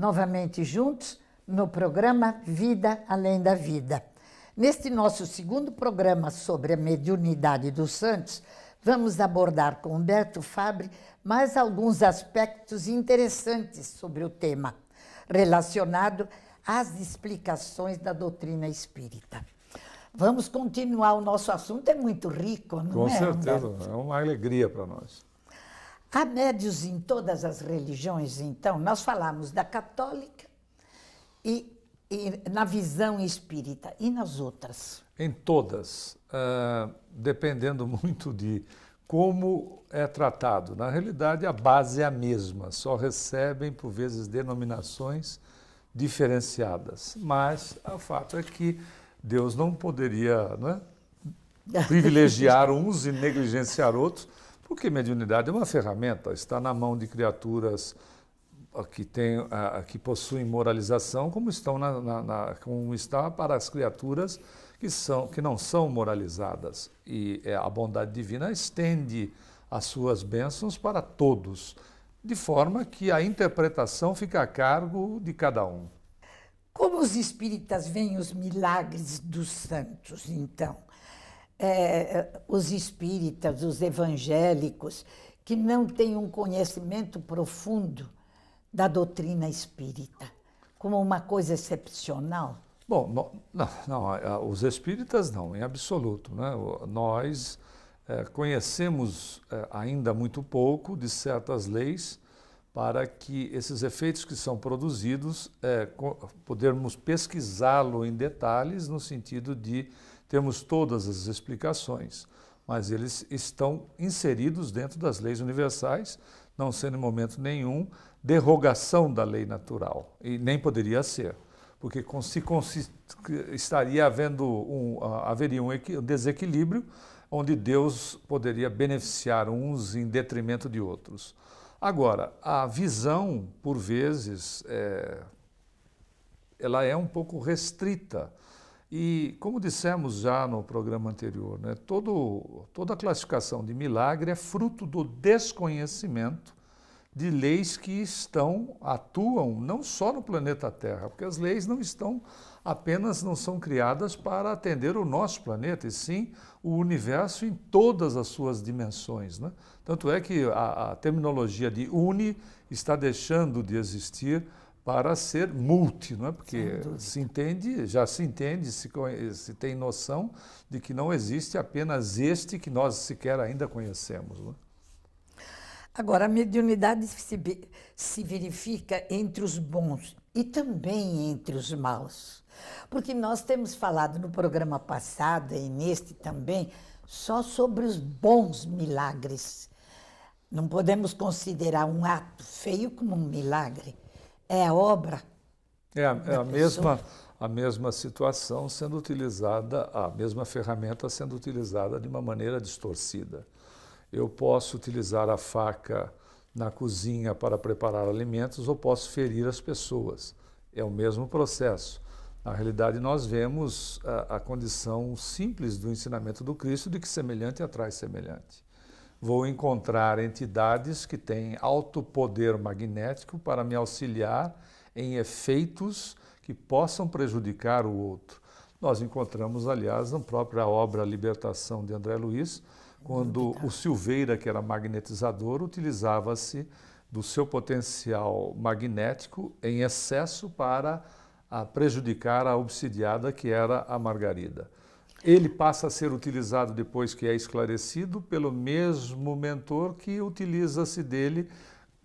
novamente juntos no programa Vida Além da Vida. Neste nosso segundo programa sobre a mediunidade dos santos, vamos abordar com Humberto Fabre mais alguns aspectos interessantes sobre o tema, relacionado às explicações da doutrina espírita. Vamos continuar, o nosso assunto é muito rico, não é? Com certeza, Humberto? é uma alegria para nós. Há médios em todas as religiões, então. Nós falamos da católica e na visão espírita. E nas outras? Em todas, dependendo muito de como é tratado. Na realidade, a base é a mesma, só recebem, por vezes, denominações diferenciadas. Mas o fato é que Deus não poderia, não é, privilegiar uns e negligenciar outros, porque mediunidade é uma ferramenta, está na mão de criaturas que possuem moralização, como como está para as criaturas que não são moralizadas. E a bondade divina estende as suas bênçãos para todos, de forma que a interpretação fica a cargo de cada um. Como os espíritas veem os milagres dos santos, então? Os espíritas, os evangélicos, que não têm um conhecimento profundo da doutrina espírita, como uma coisa excepcional? Bom, não, os espíritas não, em absoluto, né? Nós conhecemos ainda muito pouco de certas leis para que esses efeitos que são produzidos, podermos pesquisá-lo em detalhes no sentido de termos todas as explicações, mas eles estão inseridos dentro das leis universais, não sendo em momento nenhum derrogação da lei natural, e nem poderia ser, porque haveria um desequilíbrio onde Deus poderia beneficiar uns em detrimento de outros. Agora, a visão, por vezes, ela é um pouco restrita. E, como dissemos já no programa anterior, né, toda a classificação de milagre é fruto do desconhecimento de leis que atuam não só no planeta Terra, porque as leis não são criadas para atender o nosso planeta, e sim o universo em todas as suas dimensões, né? Tanto é que a terminologia de uni está deixando de existir para ser multi, não é? Porque já se entende, se tem noção de que não existe apenas este que nós sequer ainda conhecemos, não é? Agora, a mediunidade se verifica entre os bons e também entre os maus. Porque nós temos falado no programa passado e neste também só sobre os bons milagres. Não podemos considerar um ato feio como um milagre. É a obra. A mesma situação sendo utilizada, a mesma ferramenta sendo utilizada de uma maneira distorcida. Eu posso utilizar a faca na cozinha para preparar alimentos ou posso ferir as pessoas. É o mesmo processo. Na realidade, nós vemos a condição simples do ensinamento do Cristo de que semelhante atrai semelhante. Vou encontrar entidades que têm alto poder magnético para me auxiliar em efeitos que possam prejudicar o outro. Nós encontramos, aliás, na própria obra Libertação de André Luiz, quando o Silveira, que era magnetizador, utilizava-se do seu potencial magnético em excesso para prejudicar a obsidiada, que era a Margarida. Ele passa a ser utilizado depois que é esclarecido pelo mesmo mentor que utiliza-se dele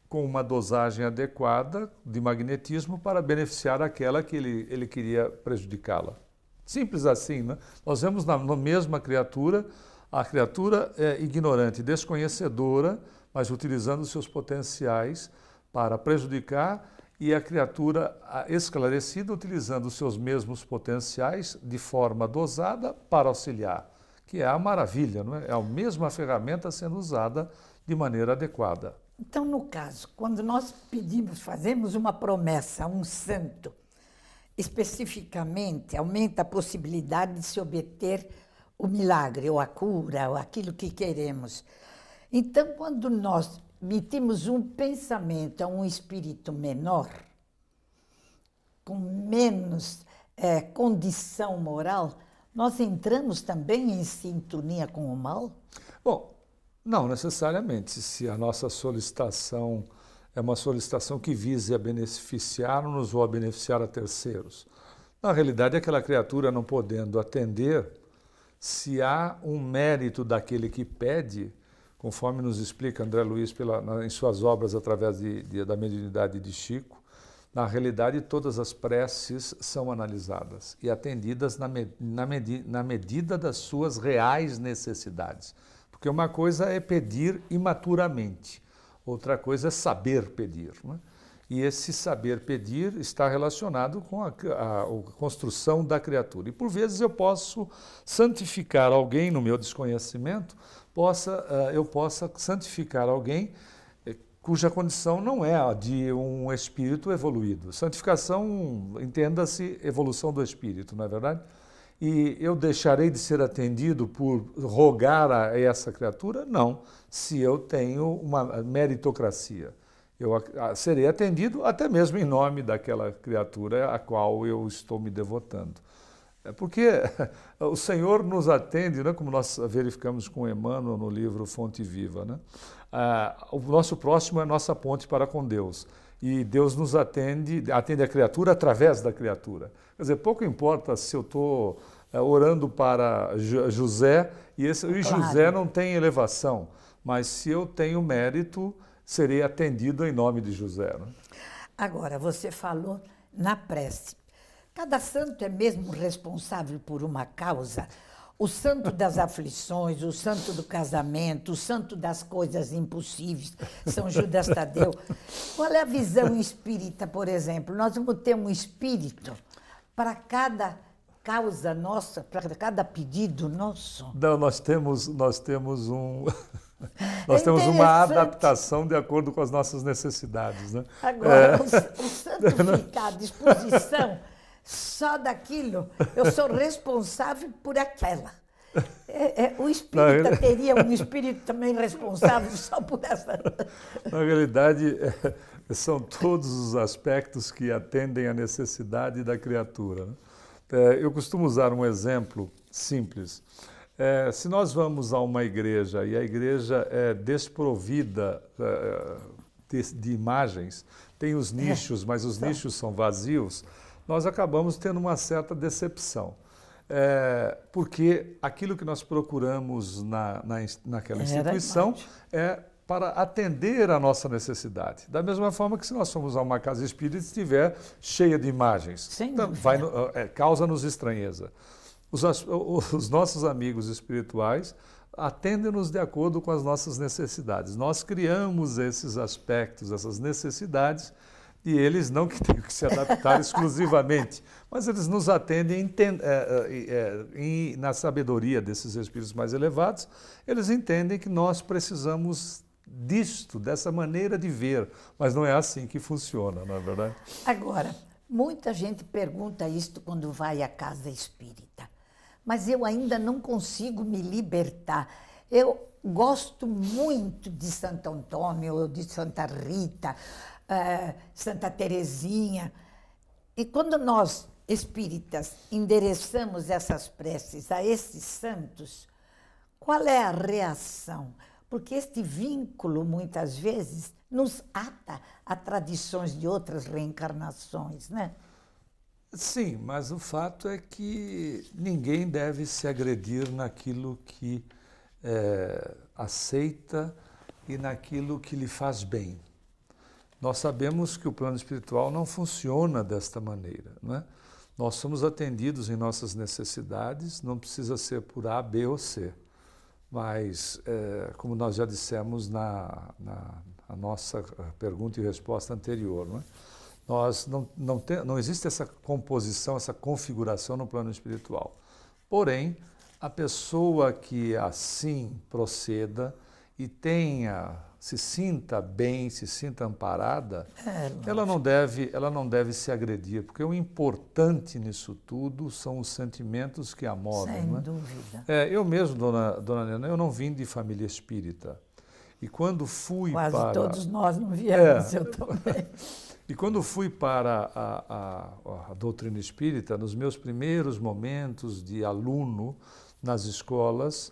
com uma dosagem adequada de magnetismo para beneficiar aquela que ele queria prejudicá-la. Simples assim, né? Nós vemos na mesma criatura, a criatura é ignorante, desconhecedora, mas utilizando seus potenciais para prejudicar, e a criatura esclarecida utilizando os seus mesmos potenciais de forma dosada para auxiliar, que é a maravilha, não é? É a mesma ferramenta sendo usada de maneira adequada. Então, no caso, quando nós fazemos uma promessa a um santo, especificamente aumenta a possibilidade de se obter o milagre, ou a cura, ou aquilo que queremos. Então, quando nós emitimos um pensamento a um espírito menor, com menos condição moral, nós entramos também em sintonia com o mal? Bom, não necessariamente. Se a nossa solicitação é uma solicitação que vise a beneficiar-nos ou a beneficiar a terceiros. Na realidade, aquela criatura não podendo atender, se há um mérito daquele que pede, conforme nos explica André Luiz em suas obras através da mediunidade de Chico, na realidade todas as preces são analisadas e atendidas na medida das suas reais necessidades. Porque uma coisa é pedir imaturamente, outra coisa é saber pedir, né? E esse saber pedir está relacionado com a construção da criatura. E por vezes eu posso santificar alguém no meu desconhecimento, eu possa santificar alguém cuja condição não é a de um espírito evoluído. Santificação, entenda-se, evolução do espírito, não é verdade? E eu deixarei de ser atendido por rogar a essa criatura? Não, se eu tenho uma meritocracia. Eu serei atendido até mesmo em nome daquela criatura a qual eu estou me devotando. Porque o Senhor nos atende, né, como nós verificamos com Emmanuel no livro Fonte Viva, né? O nosso próximo é a nossa ponte para com Deus. E Deus nos atende a criatura através da criatura. Quer dizer, pouco importa se eu estou orando para José e José não tem elevação, mas se eu tenho mérito, serei atendido em nome de José. Né? Agora, você falou na prece. Cada santo é mesmo responsável por uma causa. O santo das aflições, o santo do casamento, o santo das coisas impossíveis, São Judas Tadeu. Qual é a visão espírita, por exemplo? Nós vamos ter um espírito para cada causa nossa, para cada pedido nosso? Não, nós temos uma adaptação de acordo com as nossas necessidades. Né? Agora, o santo fica à disposição só daquilo, eu sou responsável por aquela. O espírita teria um espírito também responsável só por essa. Na realidade, são todos os aspectos que atendem à necessidade da criatura. Né? Eu costumo usar um exemplo simples. Se nós vamos a uma igreja e a igreja é desprovida de imagens, tem os nichos, mas os nichos são vazios, nós acabamos tendo uma certa decepção. Porque aquilo que nós procuramos naquela instituição é para atender a nossa necessidade. Da mesma forma que se nós formos a uma casa espírita e estiver cheia de imagens, então, causa-nos estranheza. Os nossos amigos espirituais atendem-nos de acordo com as nossas necessidades. Nós criamos esses aspectos, essas necessidades, e eles não que tenham que se adaptar exclusivamente, mas eles nos atendem na sabedoria desses espíritos mais elevados, eles entendem que nós precisamos disto, dessa maneira de ver, mas não é assim que funciona, não é verdade? Agora, muita gente pergunta isto quando vai à casa espírita, mas eu ainda não consigo me libertar. Eu gosto muito de Santo Antônio, de Santa Rita, Santa Teresinha. E quando nós, espíritas, endereçamos essas preces a esses santos, qual é a reação? Porque este vínculo, muitas vezes, nos ata a tradições de outras reencarnações, né? Sim, mas o fato é que ninguém deve se agredir naquilo que aceita e naquilo que lhe faz bem. Nós sabemos que o plano espiritual não funciona desta maneira, não é? Nós somos atendidos em nossas necessidades, não precisa ser por A, B ou C. Mas, como nós já dissemos na nossa pergunta e resposta anterior, não é? Não existe essa composição, essa configuração no plano espiritual. Porém, a pessoa que assim proceda e se sinta bem, se sinta amparada, ela não deve se agredir, porque o importante nisso tudo são os sentimentos que a movem. Sem não é? dúvida. Eu mesmo, dona Nena, eu não vim de família espírita. E quando fui Quase todos nós não viemos, eu também. E quando fui para a doutrina espírita, nos meus primeiros momentos de aluno nas escolas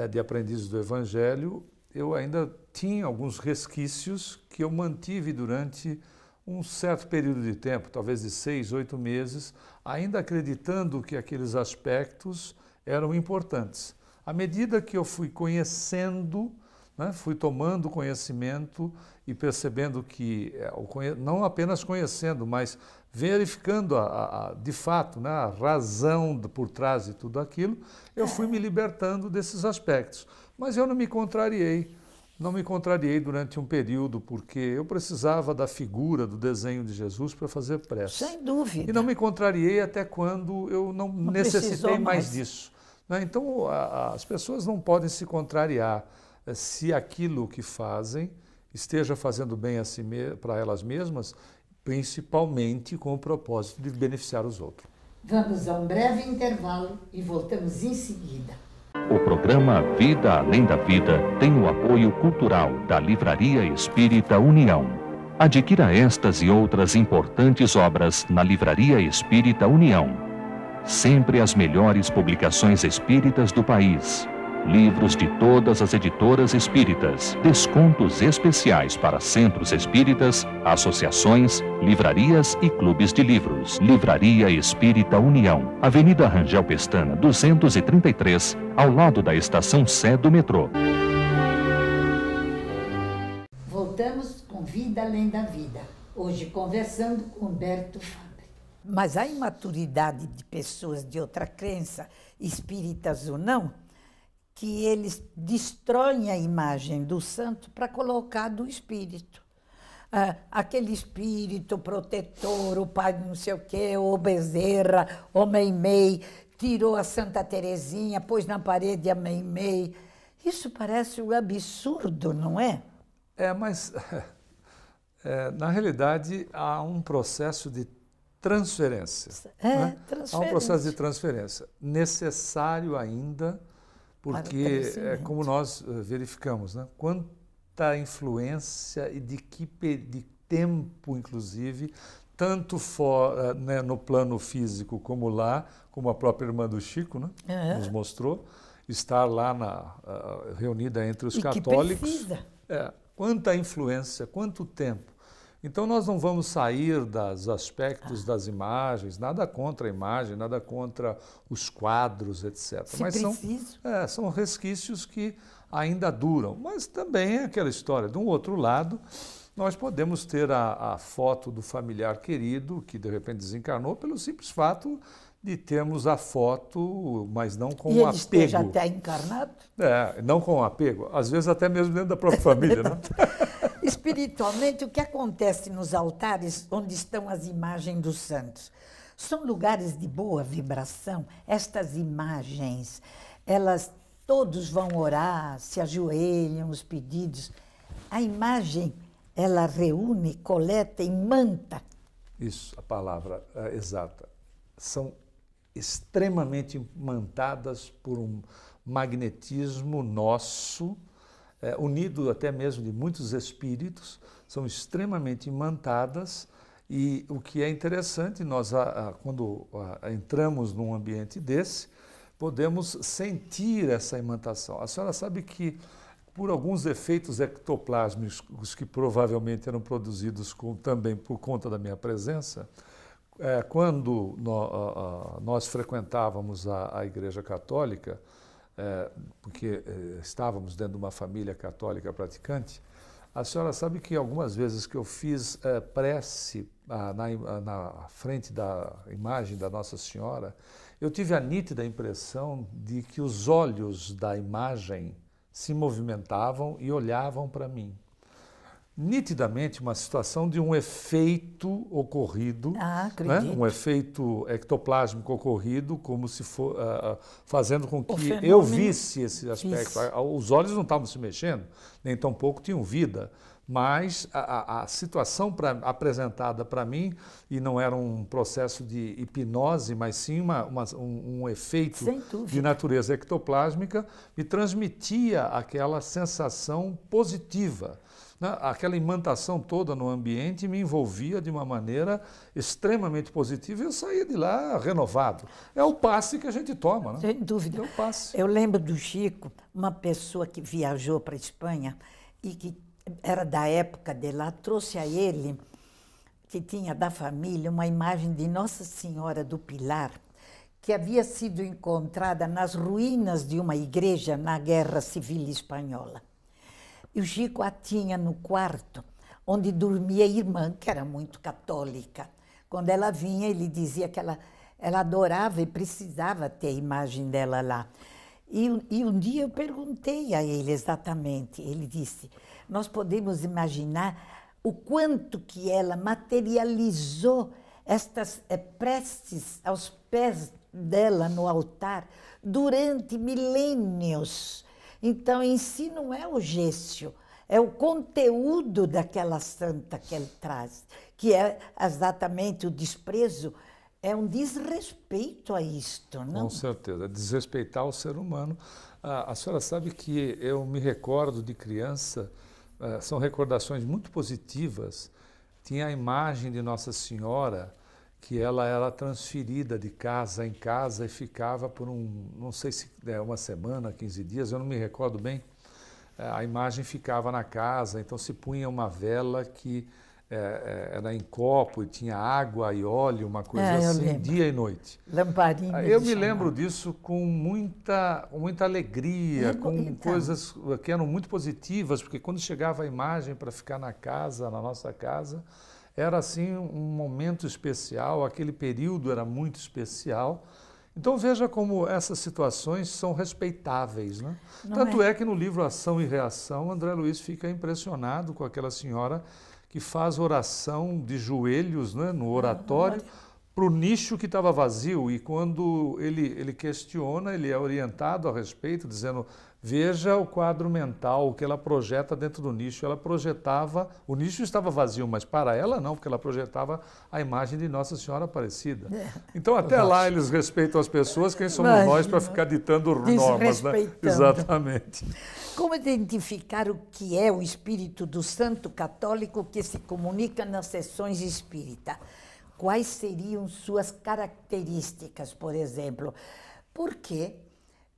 de aprendizes do Evangelho, eu ainda tinha alguns resquícios que eu mantive durante um certo período de tempo, talvez de 6, 8 meses, ainda acreditando que aqueles aspectos eram importantes. À medida que eu fui conhecendo, né, fui tomando conhecimento e percebendo que, não apenas conhecendo, mas verificando de fato, né, a razão por trás de tudo aquilo, eu fui me libertando desses aspectos. Mas eu não me contrariei. Não me contrariei durante um período, porque eu precisava da figura, do desenho de Jesus para fazer prece. Sem dúvida. E não me contrariei até quando eu não necessitei mais disso. Né? Então, as pessoas não podem se contrariar se aquilo que fazem esteja fazendo bem a si para elas mesmas, principalmente com o propósito de beneficiar os outros. Vamos a um breve intervalo e voltamos em seguida. O programa Vida Além da Vida tem o apoio cultural da Livraria Espírita União. Adquira estas e outras importantes obras na Livraria Espírita União. Sempre as melhores publicações espíritas do país. Livros de todas as editoras espíritas, descontos especiais para centros espíritas, associações, livrarias e clubes de livros. Livraria Espírita União, Avenida Rangel Pestana, 233, ao lado da estação Sé do metrô. Voltamos com Vida Além da Vida, hoje conversando com Humberto Fabre. Mas a imaturidade de pessoas de outra crença, espíritas ou não, que eles destroem a imagem do santo para colocar do espírito. Aquele espírito protetor, o pai não sei o quê, o Bezerra, o Meimei, tirou a Santa Terezinha, pôs na parede a Meimei. Isso parece um absurdo, não é? Mas na realidade há um processo de transferência. Né? Transferência. Há um processo de transferência necessário ainda, porque é como nós verificamos, né? Quanta influência e de tempo, inclusive, tanto fora, né, no plano físico como lá, como a própria irmã do Chico, né, nos mostrou, estar lá reunida entre os católicos. Que precisa. Quanta influência, quanto tempo. Então nós não vamos sair dos aspectos das imagens, nada contra a imagem, nada contra os quadros, etc. Mas são resquícios que ainda duram. Mas também é aquela história. De um outro lado, nós podemos ter a foto do familiar querido que de repente desencarnou pelo simples fato de termos a foto, mas não com apego. E ele esteja até encarnado? Não com apego. Às vezes até mesmo dentro da própria família, né? Espiritualmente, o que acontece nos altares onde estão as imagens dos santos? São lugares de boa vibração. Estas imagens, todos vão orar, se ajoelham, os pedidos. A imagem, ela reúne, coleta, imanta. Isso, a palavra exata. São extremamente imantadas por um magnetismo nosso, unido até mesmo de muitos espíritos, são extremamente imantadas, e o que é interessante, nós quando entramos num ambiente desse, podemos sentir essa imantação. A senhora sabe que por alguns efeitos ectoplásmicos que provavelmente eram produzidos também por conta da minha presença, quando nós frequentávamos a Igreja Católica, porque estávamos dentro de uma família católica praticante, a senhora sabe que algumas vezes que eu fiz prece na frente da imagem da Nossa Senhora, eu tive a nítida impressão de que os olhos da imagem se movimentavam e olhavam para mim. Nitidamente uma situação de um efeito ocorrido, né? Um efeito ectoplásmico ocorrido, como se for fazendo com que eu visse esse aspecto. Os olhos não estavam se mexendo, nem tampouco tinham vida, Mas a situação apresentada para mim, e não era um processo de hipnose, mas sim um efeito de natureza ectoplásmica, me transmitia aquela sensação positiva. Né? Aquela imantação toda no ambiente me envolvia de uma maneira extremamente positiva e eu saía de lá renovado. É o passe que a gente toma, né? Sem dúvida. É o passe. Eu lembro do Chico, uma pessoa que viajou para a Espanha e que era da época de lá, trouxe a ele, que tinha da família, uma imagem de Nossa Senhora do Pilar, que havia sido encontrada nas ruínas de uma igreja na Guerra Civil Espanhola. E o Chico a tinha no quarto, onde dormia a irmã, que era muito católica. Quando ela vinha, ele dizia que ela adorava e precisava ter a imagem dela lá. E um dia eu perguntei a ele exatamente, ele disse, nós podemos imaginar o quanto que ela materializou estas preces aos pés dela no altar durante milênios. Então, em si não é o gêcio, é o conteúdo daquela santa que ele traz, que é exatamente o desprezo, é um desrespeito a isto, não? Com certeza, desrespeitar o ser humano. A senhora sabe que eu me recordo de criança, são recordações muito positivas, tinha a imagem de Nossa Senhora, que ela era transferida de casa em casa e ficava por não sei se uma semana, 15 dias, eu não me recordo bem. A imagem ficava na casa, então se punha uma vela que era em copo e tinha água e óleo, uma coisa assim, dia e noite. Lamparina. Eu me lembro disso com muita alegria, com coisas que eram muito positivas, porque quando chegava a imagem para ficar na casa, na nossa casa, era assim um momento especial, aquele período era muito especial. Então veja como essas situações são respeitáveis, né? Tanto é que no livro Ação e Reação, André Luiz fica impressionado com aquela senhora que faz oração de joelhos, né, no oratório, para o nicho que estava vazio. E quando ele questiona, ele é orientado a respeito, dizendo, veja o quadro mental que ela projeta dentro do nicho. Ela projetava, o nicho estava vazio, mas para ela não, porque ela projetava a imagem de Nossa Senhora Aparecida. Então até lá eles respeitam as pessoas, quem somos nós para ficar ditando normas, né? Exatamente. Como identificar o que é o espírito do santo católico que se comunica nas sessões espírita? Quais seriam suas características, por exemplo? Porque,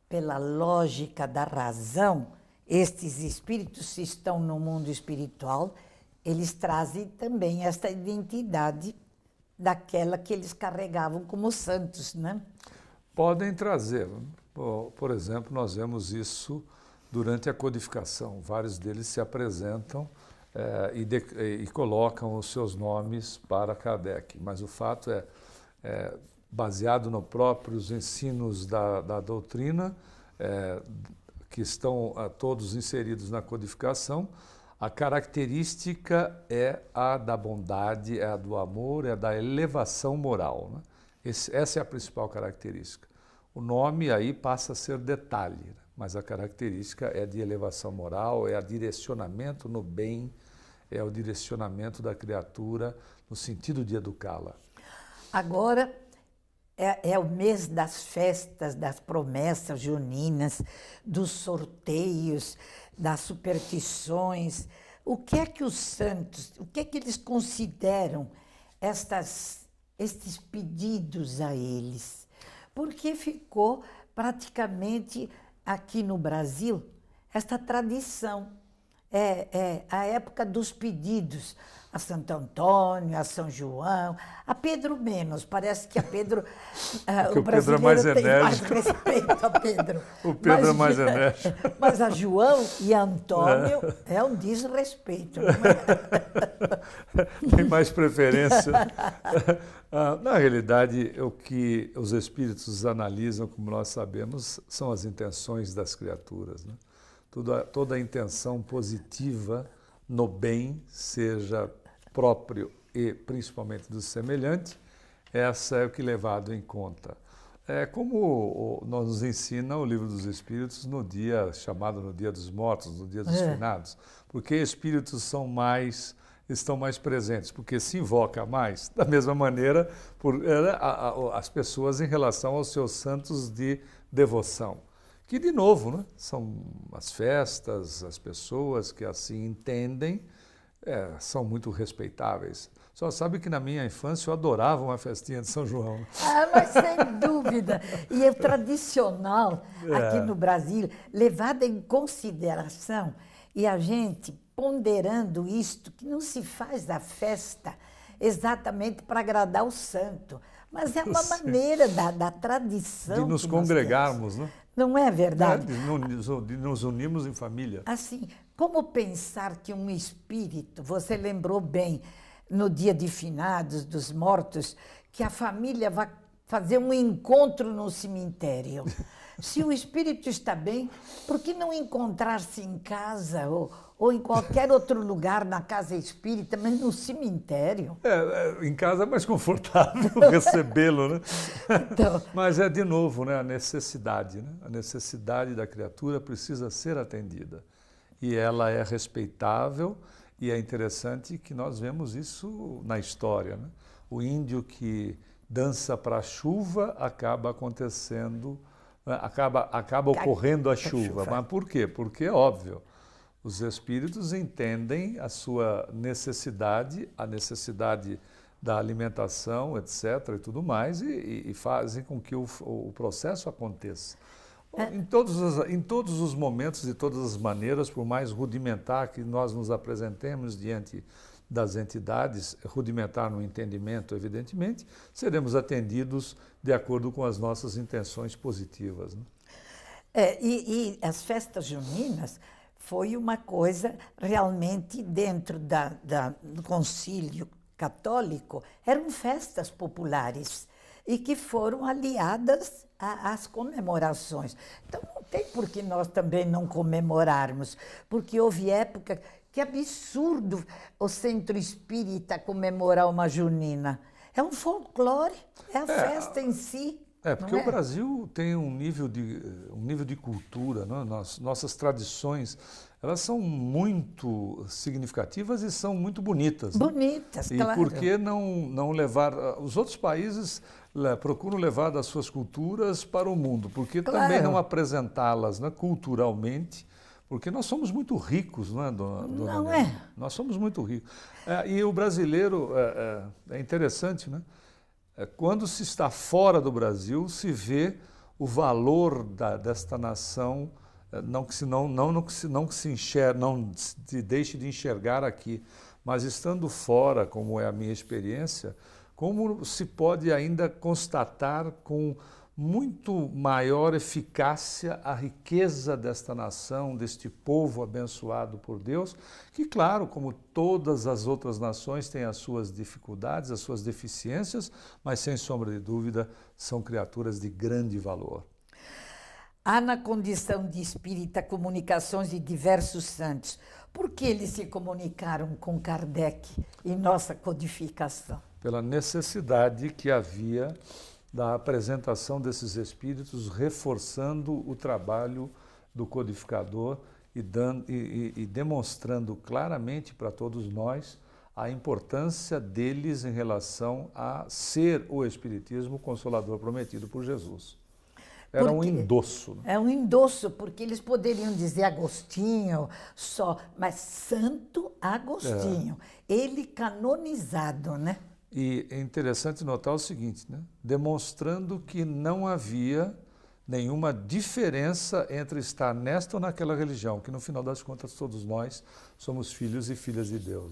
pela lógica da razão, estes espíritos, se estão no mundo espiritual, eles trazem também esta identidade daquela que eles carregavam como santos, né? Podem trazer. Por exemplo, nós vemos isso durante a codificação. Vários deles se apresentam e colocam os seus nomes para Kardec. Mas o fato baseado nos próprios ensinos da doutrina, que estão todos inseridos na codificação, a característica é a da bondade, é a do amor, é a da elevação moral, né? Essa é a principal característica. O nome aí passa a ser detalhe, né? Mas a característica é de elevação moral, é a direcionamento no bem, é o direcionamento da criatura no sentido de educá-la. Agora é o mês das festas, das promessas juninas, dos sorteios, das superstições. O que é que os santos, o que é que eles consideram estes pedidos a eles? Porque ficou praticamente aqui no Brasil esta tradição. É a época dos pedidos a Santo Antônio, a São João, a Pedro menos. Parece que a Pedro, o brasileiro mais tem mais respeito a Pedro. O Pedro é mais enérgico. Mas a João e a Antônio é um desrespeito. Tem mais preferência. Na realidade, o que os espíritos analisam, como nós sabemos, são as intenções das criaturas, né? Toda a intenção positiva no bem, seja próprio e principalmente do semelhante, essa é o que é levado em conta. É como nos ensina o Livro dos Espíritos no dia chamado no Dia dos Mortos, no Dia dos Finados, porque espíritos estão mais presentes, porque se invoca mais, da mesma maneira as pessoas em relação aos seus santos de devoção. Que, de novo, né, são as festas, as pessoas que assim entendem, são muito respeitáveis. Só sabe que na minha infância eu adorava uma festinha de São João. Ah, mas sem dúvida. E é tradicional aqui no Brasil, levado em consideração, e a gente ponderando isto, que não se faz a festa exatamente para agradar o santo, mas é uma maneira da tradição. De nos congregarmos, né? Não é verdade? De nos unirmos em família. Assim, como pensar que um espírito, você lembrou bem, no dia de finados, dos mortos, que a família vai fazer um encontro no cemitério. Se o espírito está bem, por que não encontrar-se em casa ou em qualquer outro lugar, na casa espírita, mas no cemitério? Em casa é mais confortável recebê-lo, né? Então... Mas de novo, né, a necessidade, né? A necessidade da criatura precisa ser atendida. E ela é respeitável. E é interessante que nós vemos isso na história, né? O índio que dança para a chuva acaba acontecendo, né? acaba ocorrendo a chuva. Mas por quê? Porque é óbvio, os espíritos entendem a sua necessidade, a necessidade da alimentação, etc. e tudo mais, e fazem com que o processo aconteça. Em todos os momentos, de todas as maneiras, por mais rudimentar que nós nos apresentemos diante das entidades, rudimentar no entendimento, evidentemente, seremos atendidos de acordo com as nossas intenções positivas, né? E as festas juninas foi uma coisa realmente dentro do concílio católico, eram festas populares e que foram aliadas às comemorações. Então, não tem por que nós também não comemorarmos, porque houve época que absurdo o centro espírita comemorar uma junina. É um folclore, é a festa em si. Porque o Brasil tem um nível de cultura, né? Nossas tradições, elas são muito significativas e são muito bonitas. Bonitas, né? claro. E por que não levar... Os outros países procuram levar das suas culturas para o mundo, porque também não apresentá-las, né, culturalmente, porque nós somos muito ricos, não é, dona Não Nena? é? Nós somos muito ricos. E o brasileiro, é interessante, né? Quando se está fora do Brasil, se vê o valor desta nação, não que se deixe de enxergar aqui, mas estando fora, como é a minha experiência, como se pode ainda constatar com muito maior eficácia a riqueza desta nação, deste povo abençoado por Deus, que, claro, como todas as outras nações, têm as suas dificuldades, as suas deficiências, mas, sem sombra de dúvida, são criaturas de grande valor. Há na condição de espírita comunicações de diversos santos. Por que eles se comunicaram com Kardec em nossa codificação? Pela necessidade que havia da apresentação desses espíritos, reforçando o trabalho do codificador e demonstrando claramente para todos nós a importância deles em relação a ser o Espiritismo Consolador prometido por Jesus. Era um endosso. É um endosso, porque eles poderiam dizer Agostinho só, mas Santo Agostinho, ele canonizado, né? E é interessante notar o seguinte, né? Demonstrando que não havia nenhuma diferença entre estar nesta ou naquela religião, que no final das contas todos nós somos filhos e filhas de Deus.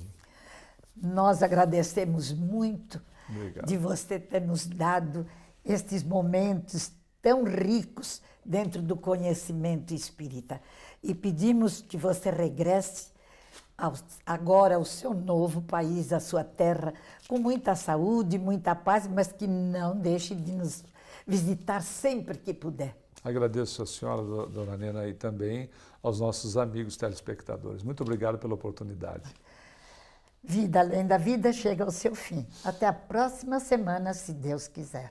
Nós agradecemos muito Obrigado. De você ter nos dado estes momentos tão ricos dentro do conhecimento espírita. E pedimos que você regresse agora ao seu novo país, à sua terra, com muita saúde, muita paz, mas que não deixe de nos visitar sempre que puder. Agradeço a senhora, dona Nena, e também aos nossos amigos telespectadores. Muito obrigado pela oportunidade. Vida Além da Vida chega ao seu fim. Até a próxima semana, se Deus quiser.